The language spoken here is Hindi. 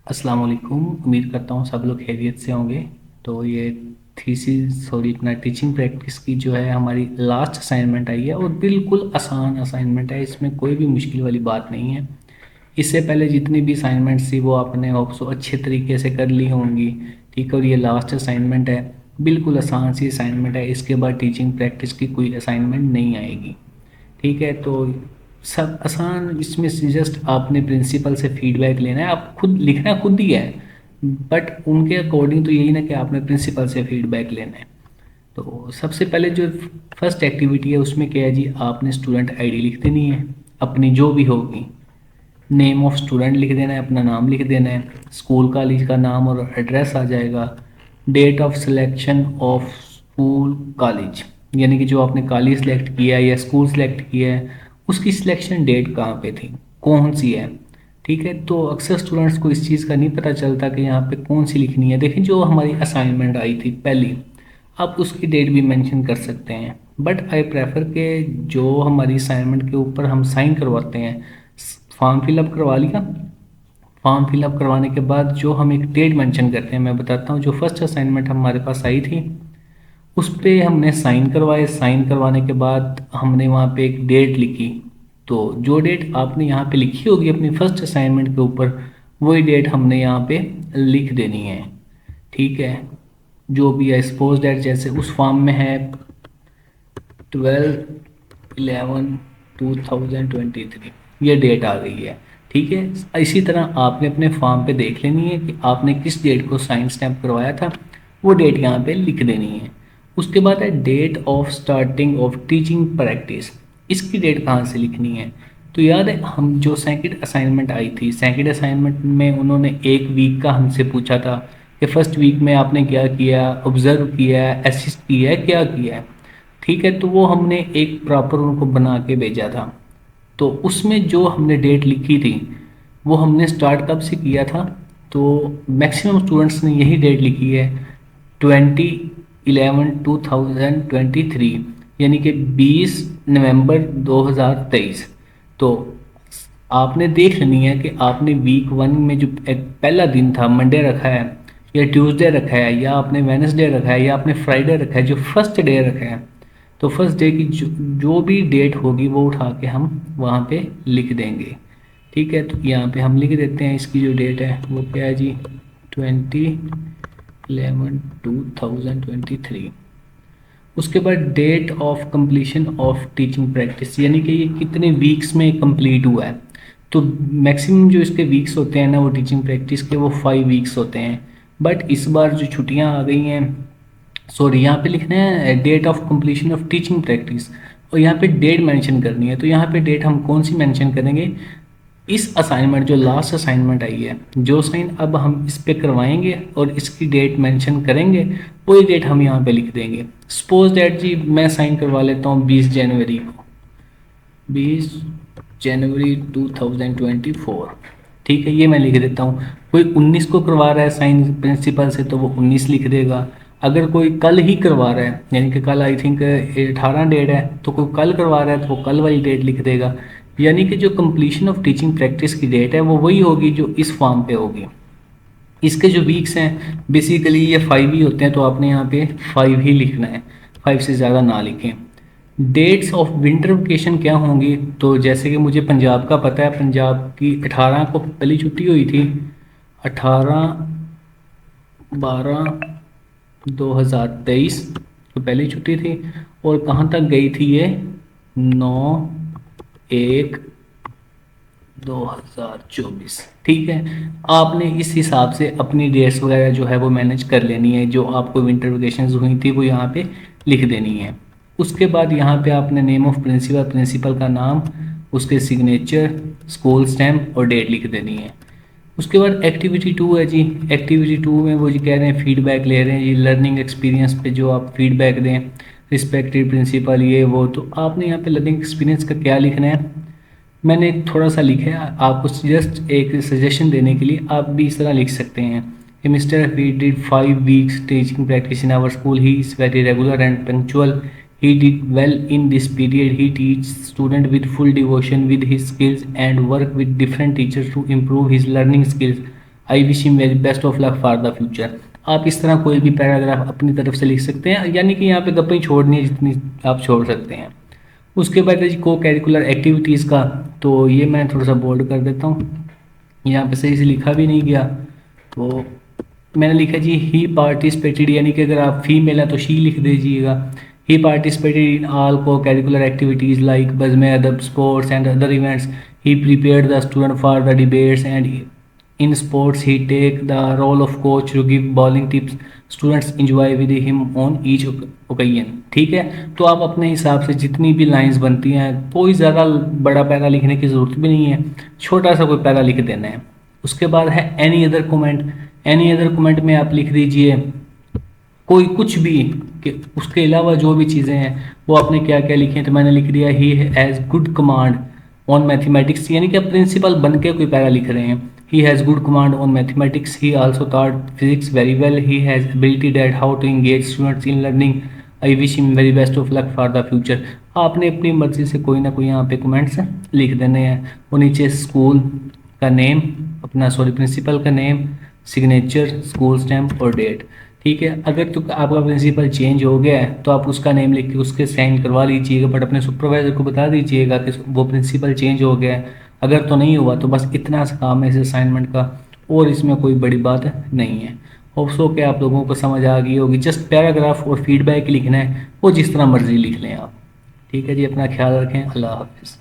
अस्सलाम वालेकुम। उम्मीद करता हूँ सब लोग खैरियत से होंगे। तो ये थीसिस सॉरी अपना टीचिंग प्रैक्टिस की जो है हमारी लास्ट असाइनमेंट आई है और बिल्कुल आसान असाइनमेंट है, इसमें कोई भी मुश्किल वाली बात नहीं है। इससे पहले जितनी भी असाइनमेंट्स थी वो आपने होप सो अच्छे तरीके से कर ली होंगी। ठीक है, और ये लास्ट असाइनमेंट है, बिल्कुल आसान सी असाइनमेंट है। इसके बाद टीचिंग प्रैक्टिस की कोई असाइनमेंट नहीं आएगी। ठीक है, तो सब आसान, इसमें से जस्ट आपने प्रिंसिपल से फीडबैक लेना है, आप खुद लिखना खुद ही है, बट उनके अकॉर्डिंग तो यही ना कि आपने प्रिंसिपल से फीडबैक लेना है। तो सबसे पहले जो फर्स्ट एक्टिविटी है उसमें क्या है जी, आपने स्टूडेंट आईडी लिख देनी है अपनी जो भी होगी। नेम ऑफ स्टूडेंट लिख देना है, अपना नाम लिख देना है, स्कूल कॉलेज का नाम और एड्रेस आ जाएगा। Date of selection of school college, यानी कि जो आपने कॉलेज सेलेक्ट किया है या स्कूल सेलेक्ट किया है उसकी सिलेक्शन डेट कहाँ पे थी, कौन सी है। ठीक है, तो अक्सर स्टूडेंट्स को इस चीज़ का नहीं पता चलता कि यहाँ पे कौन सी लिखनी है। देखिए, जो हमारी असाइनमेंट आई थी पहली, आप उसकी डेट भी मेंशन कर सकते हैं, बट आई प्रेफर के जो हमारी असाइनमेंट के ऊपर हम साइन करवाते हैं, फॉर्म फिलअप करवा लिया, फॉर्म फिलअप करवाने के बाद जो हम एक डेट मेंशन करते हैं, मैं बताता हूँ। जो फर्स्ट असाइनमेंट हमारे पास आई थी उस पे हमने साइन करवाए, साइन करवाने के बाद हमने वहाँ पे एक डेट लिखी। तो जो डेट आपने यहाँ पे लिखी होगी अपनी फर्स्ट असाइनमेंट के ऊपर, वही डेट हमने यहाँ पे लिख देनी है। ठीक है, जो भी है सपोज डेट जैसे उस फॉर्म में है 12/11/2023, ये डेट आ गई है। ठीक है, इसी तरह आपने अपने फॉर्म पे देख लेनी है कि आपने किस डेट को साइन स्टैम्प करवाया था, वो डेट यहाँ पे लिख देनी है। उसके बाद है date of starting of teaching practice, इसकी डेट कहाँ से लिखनी है। तो याद है हम जो सेकंड असाइनमेंट आई थी, सेकंड असाइनमेंट में उन्होंने एक वीक का हमसे पूछा था कि फर्स्ट वीक में आपने क्या किया, ऑब्जर्व किया है, असिस्ट किया है, क्या किया है। ठीक है, तो वो हमने एक प्रॉपर उनको बना के भेजा था। तो उसमें जो हमने डेट लिखी थी वो हमने स्टार्ट कब से किया था, तो मैक्सिमम स्टूडेंट्स ने यही डेट लिखी है 20/11/2023, यानी कि 20 नवंबर 2023। तो आपने देख लेनी है कि आपने वीक वन में जो एक पहला दिन था मंडे रखा है या ट्यूसडे रखा है या आपने वेनसडे रखा है या आपने फ्राइडे रखा है, जो फर्स्ट डे रखा है। तो फर्स्ट डे की जो भी डेट होगी वो उठा के हम वहाँ पे लिख देंगे। ठीक है, तो यहाँ पे हम लिख देते हैं इसकी जो डेट है वो क्या है जी, 20/11/2023। उसके बाद date of completion of teaching practice, यानी कि ये कितने वीक्स में कंप्लीट हुआ है। तो मैक्सिमम जो इसके वीक्स होते हैं ना वो टीचिंग प्रैक्टिस के, वो 5 वीक्स होते हैं। बट इस बार जो छुट्टियां आ गई हैं, सॉरी यहाँ पे लिखना है date of completion of teaching practice, और यहाँ पे डेट मेंशन करनी है। तो यहाँ पे डेट हम कौन सी मेंशन करेंगे, इस असाइनमेंट जो लास्ट असाइनमेंट आई है, जो साइन अब हम इस पे करवाएंगे और इसकी डेट मेंशन करेंगे, वही डेट हम यहाँ पे लिख देंगे। सपोज दैट जी मैं साइन करवा लेता हूँ 20 जनवरी को, 20 जनवरी 2024। ठीक है, ये मैं लिख देता हूँ। कोई 19 को करवा रहा है साइन प्रिंसिपल से तो वो 19 लिख देगा। अगर कोई कल ही करवा रहा है, यानी कि कल आई थिंक 18 डेट है, तो कोई कल करवा रहा है तो वो कल वाली डेट लिख देगा। यानी कि जो कंप्लीशन ऑफ टीचिंग प्रैक्टिस की डेट है वो वही होगी जो इस फॉर्म पे होगी। इसके जो वीक्स हैं बेसिकली ये 5 ही होते हैं, तो आपने यहाँ पे 5 ही लिखना है, 5 से ज़्यादा ना लिखें। डेट्स ऑफ विंटर वेकेशन क्या होंगी, तो जैसे कि मुझे पंजाब का पता है, पंजाब की 18 को पहली छुट्टी हुई थी, 18/12/2023 तो पहली छुट्टी थी, और कहाँ तक गई थी ये, 9/1/2024। ठीक है, आपने इस हिसाब से अपनी डेट्स वगैरह जो है वो मैनेज कर लेनी है, जो आपको विंटर वेकेशन हुई थी वो यहाँ पे लिख देनी है। उसके बाद यहाँ पे आपने नेम ऑफ प्रिंसिपल, प्रिंसिपल का नाम, उसके सिग्नेचर, स्कूल स्टैम्प और डेट लिख देनी है। उसके बाद एक्टिविटी 2 है जी। एक्टिविटी 2 में वो जी कह रहे हैं फीडबैक ले रहे हैं जी, लर्निंग एक्सपीरियंस पे जो आप फीडबैक दें, रिस्पेक्टिव प्रिंसिपल ये वो। तो आपने यहाँ पे लर्निंग एक्सपीरियंस का क्या लिखना है, मैंने थोड़ा सा लिखा है आपको जस्ट एक सजेशन देने के लिए, आप भी इस तरह लिख सकते हैं कि mister V did 5 weeks teaching practice in our school, he is very regular and punctual, he did well in this period, he teach student with full devotion with his skills and work with different teachers to improve his learning skills. I wish him very best of luck for the future. आप इस तरह कोई भी पैराग्राफ अपनी तरफ से लिख सकते हैं, यानी कि यहाँ पे गप्पे ही छोड़नी है जितनी आप छोड़ सकते हैं। उसके बाद है जी को करिकुलर एक्टिविटीज़ का, तो ये मैं थोड़ा सा बोल्ड कर देता हूँ, यहाँ पे सही से लिखा भी नहीं गया। तो मैंने लिखा जी ही पार्टिसिपेटेड, यानी कि अगर आप फीमेल है तो शी लिख दीजिएगा। He participated in all co curricular activities like बज़मे अदब sports and other events. He prepared the student for the debates and in sports he take the role of coach to give bowling tips. Students enjoy with him on each occasion. ठीक है, तो आप अपने हिसाब से जितनी भी लाइंस बनती हैं, कोई ज़्यादा बड़ा पैरा लिखने की ज़रूरत भी नहीं है, छोटा सा कोई पैरा लिख देना है। उसके बाद है any other comment. Any other comment में आप लिख दीजिए कोई कुछ भी, कि उसके अलावा जो भी चीज़ें हैं वो आपने क्या क्या लिखे हैं। तो मैंने लिख दिया ही has good command on mathematics, यानी कि आप प्रिंसिपल बन के कोई पैरा लिख रहे हैं। He has good command on mathematics, he also thought physics very well, he has ability that how to engage students in learning, I wish him very best of luck for the future. आपने अपनी मर्जी से कोई ना कोई यहाँ पे कमेंट्स लिख देने हैं। और नीचे स्कूल का नेम, अपना सॉरी प्रिंसिपल का नेम, सिग्नेचर, स्कूल स्टैम्प और डेट। ठीक है, अगर तो आपका प्रिंसिपल चेंज हो गया है तो आप उसका नेम लिख के उसके साइन करवा लीजिएगा, बट अपने सुपरवाइजर को बता दीजिएगा कि वो प्रिंसिपल चेंज हो गया है। अगर तो नहीं हुआ तो बस इतना सा काम है इस असाइनमेंट का, और इसमें कोई बड़ी बात नहीं है। होप सो कि आप लोगों को समझ आ गई होगी। जस्ट पैराग्राफ और फीडबैक लिखना है, वो जिस तरह मर्जी लिख लें आप। ठीक है जी, अपना ख्याल रखें। अल्लाह हाफिज़।